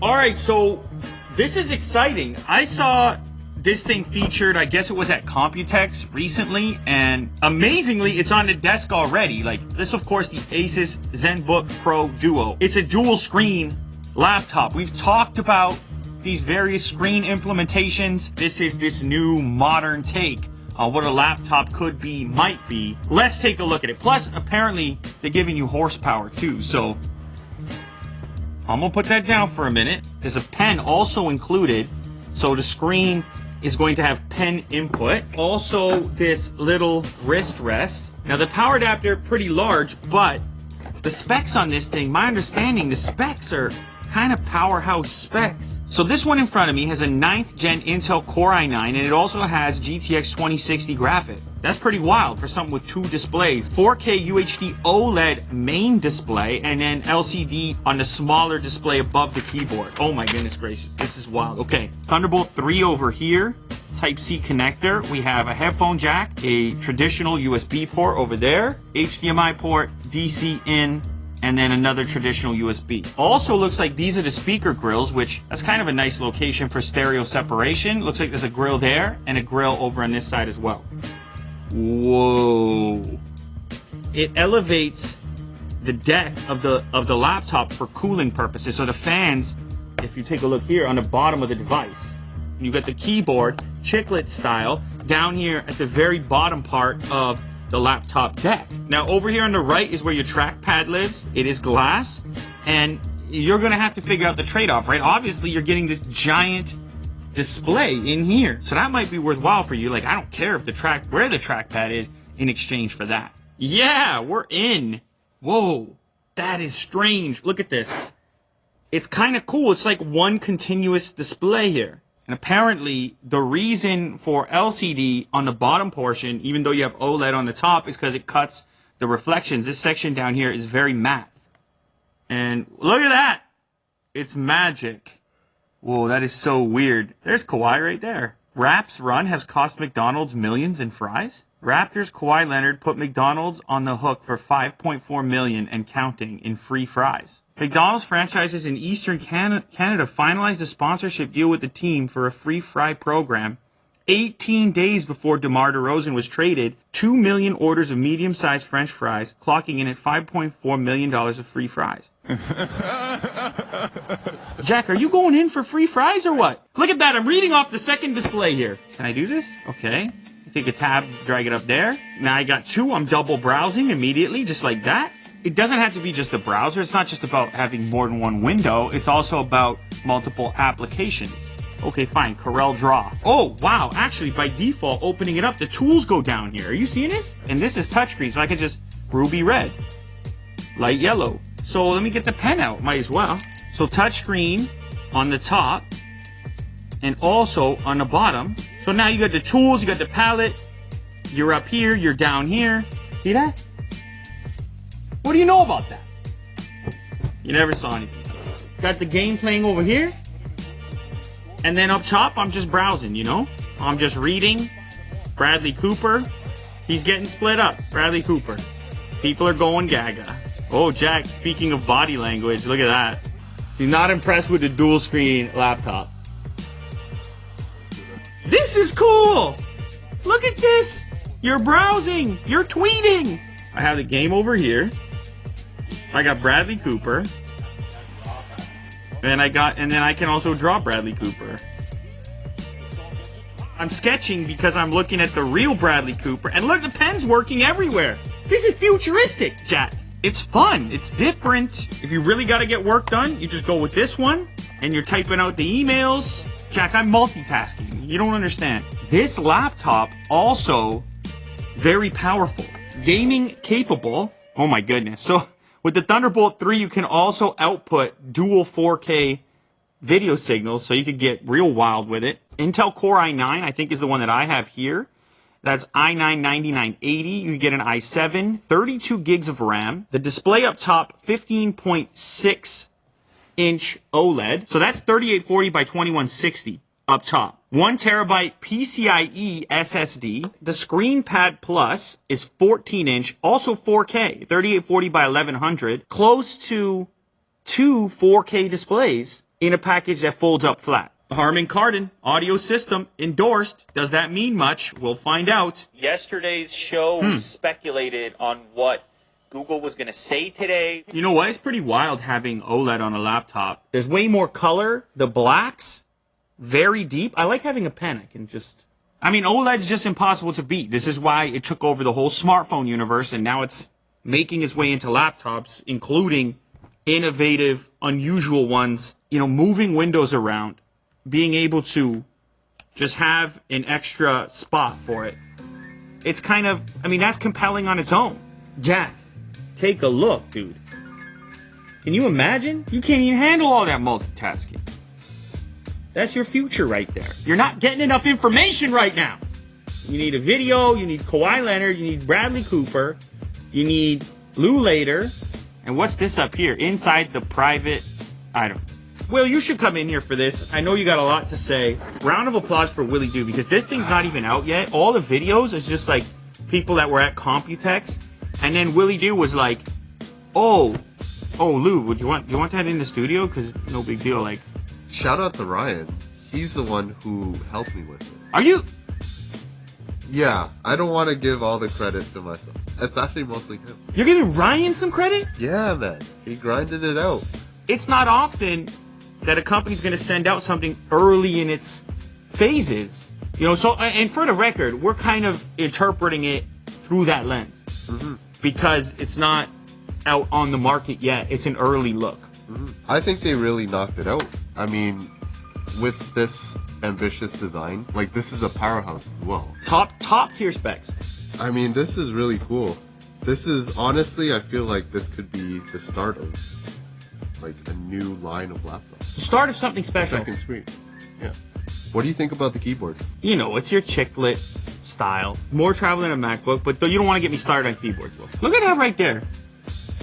All right, so this is exciting. I saw this thing featured, I guess it was at Computex recently, and amazingly, it's on the desk already. Like, this, of course, the Asus ZenBook Pro Duo. It's a dual screen laptop. We've talked about these various screen implementations. This is this new modern take on what a laptop could be, might be. Let's take a look at it. Plus, apparently, they're giving you horsepower too, so I'm gonna put that down for a minute. There's a pen also included, so the screen is going to have pen input. Also, this little wrist rest. Now, the power adapter, pretty large, but the specs on this thing, my understanding, the specs are kind of powerhouse specs. So this one in front of me has a 9th gen Intel Core i9, and it also has GTX 2060 graphic. That's pretty wild for something with 2 displays. 4K UHD OLED main display, and then LCD on the smaller display above the keyboard. Oh my goodness gracious, this is wild. Okay, Thunderbolt 3 over here, Type-C connector. We have a headphone jack, a traditional USB port over there, HDMI port, DC in, and then another traditional USB. Also looks like these are the speaker grills, which that's kind of a nice location for stereo separation. Looks like there's a grill there and a grill over on this side as well. Whoa. It elevates the deck of the laptop for cooling purposes. So the fans, if you take a look here on the bottom of the device, you got the keyboard, chiclet style, down here at the very bottom part of the laptop deck. Now over here on the right is where your trackpad lives. It is glass, and you're gonna have to figure out the trade-off, right? Obviously you're getting this giant display in here, so that might be worthwhile for you. Like, I don't care if where the trackpad is in exchange for that. Yeah, we're in. Whoa, that is strange. Look at this. It's kind of cool. It's like one continuous display here. And apparently, the reason for LCD on the bottom portion, even though you have OLED on the top, is because it cuts the reflections. This section down here is very matte. And look at that! It's magic. Whoa, that is so weird. There's Kawhi right there. Rap's run has cost McDonald's millions in fries? Raptors Kawhi Leonard put McDonald's on the hook for $5.4 million and counting in free fries. McDonald's franchises in Eastern Canada finalized a sponsorship deal with the team for a free fry program 18 days before DeMar DeRozan was traded. 2 million orders of medium-sized French fries, clocking in at $5.4 million of free fries. Jack, are you going in for free fries or what? Look at that, I'm reading off the second display here. Can I do this? Okay. Take a tab, drag it up there. Now I got 2, I'm double browsing immediately, just like that. It doesn't have to be just a browser. It's not just about having more than one window. It's also about multiple applications. Okay, fine. Corel Draw. Oh, wow. Actually, by default, opening it up, the tools go down here. Are you seeing this? And this is touchscreen, so I could just ruby red, light yellow. So let me get the pen out. Might as well. So touchscreen on the top and also on the bottom. So now you got the tools, you got the palette. You're up here, you're down here. See that? What do you know about that? You never saw anything. Got the game playing over here. And then up top, I'm just browsing, you know? I'm just reading. Bradley Cooper. He's getting split up. Bradley Cooper. People are going gaga. Oh, Jack, speaking of body language, look at that. He's not impressed with the dual screen laptop. This is cool! Look at this! You're browsing! You're tweeting! I have the game over here. I got Bradley Cooper. And then I can also draw Bradley Cooper. I'm sketching because I'm looking at the real Bradley Cooper. And look, the pen's working everywhere. This is futuristic, Jack. It's fun. It's different. If you really got to get work done, you just go with this one. And you're typing out the emails. Jack, I'm multitasking. You don't understand. This laptop also very powerful. Gaming capable. Oh my goodness. So with the Thunderbolt 3, you can also output dual 4K video signals, so you could get real wild with it. Intel Core i9, I think, is the one that I have here. That's i9-9980. You can get an i7, 32 gigs of RAM. The display up top, 15.6-inch OLED. So that's 3840 by 2160 up top. 1 terabyte PCIe SSD. The ScreenPad Plus is 14-inch, also 4K, 3840 by 1100. Close to 2 4K displays in a package that folds up flat. Harman Kardon audio system endorsed. Does that mean much? We'll find out. Yesterday's show speculated on what Google was going to say today. You know what? It's pretty wild having OLED on a laptop. There's way more color. The blacks, very deep. I like having a pen. I can just... I mean, OLED's just impossible to beat. This is why it took over the whole smartphone universe, and now it's making its way into laptops, including innovative, unusual ones. You know, moving windows around, being able to just have an extra spot for it. It's kind of... I mean, that's compelling on its own. Jack. Take a look, dude. Can you imagine? You can't even handle all that multitasking. That's your future right there. You're not getting enough information right now. You need a video, you need Kawhi Leonard, you need Bradley Cooper, you need Lou Later, and what's this up here? Inside the private item. Will, you should come in here for this. I know you got a lot to say. Round of applause for Willie Doo, because this thing's not even out yet. All the videos is just like people that were at Computex. And then Willie Doo was like, oh, Lou, would you want that in the studio? Because no big deal. Like, shout out to Ryan. He's the one who helped me with it. Are you? Yeah, I don't want to give all the credit to myself. It's actually mostly him. You're giving Ryan some credit? Yeah, man. He grinded it out. It's not often that a company's going to send out something early in its phases. You know, so, and for the record, we're kind of interpreting it through that lens. Mm-hmm. Because it's not out on the market yet. It's an early look. Mm-hmm. I think they really knocked it out. I mean, with this ambitious design, like, this is a powerhouse as well. Top tier specs. I mean, this is really cool. This is, honestly, I feel like this could be the start of, like, a new line of laptops. The start of something special. Second screen. Yeah. What do you think about the keyboard? You know, it's your chiclet style. More travel than a MacBook, but you don't want to get me started on keyboards. Look at that right there.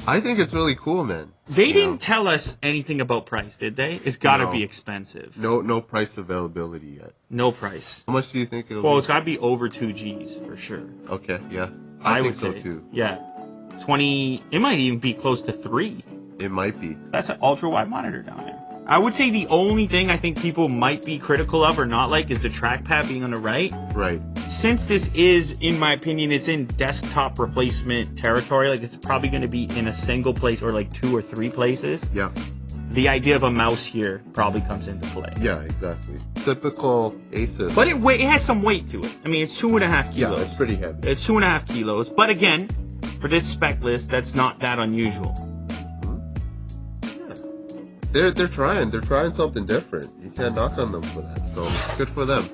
I think it's really cool, man. They didn't tell us anything about price, did they? It's got to be expensive. No price availability yet. No price. How much do you think it'll be? Well, it's got to be over 2 Gs for sure. Okay, yeah. I think so too. Yeah. 20, it might even be close to 3. It might be. That's an ultra-wide monitor down there. I would say the only thing I think people might be critical of or not like is the trackpad being on the right. Right. Since this is, in my opinion, it's in desktop replacement territory, like it's probably going to be in a single place or like 2 or 3 places. Yeah. The idea of a mouse here probably comes into play. Yeah, exactly. Typical Asus. But it has some weight to it. I mean, it's 2.5 kilos. Yeah, it's pretty heavy. It's 2.5 kilos. But again, for this spec list, that's not that unusual. They're trying something different. You can't knock on them for that. So good for them.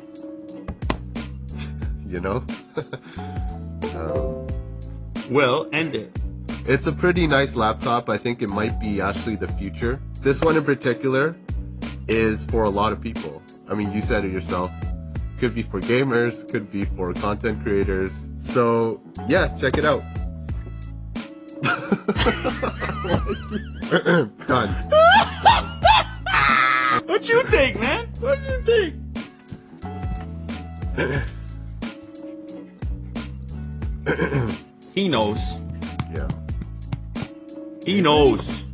You know. Well, end it. It's a pretty nice laptop. I think it might be actually the future. This one in particular is for a lot of people. I mean, you said it yourself. Could be for gamers. Could be for content creators. So yeah, check it out. Done. What you think, man? What you think? He knows. Yeah. He knows.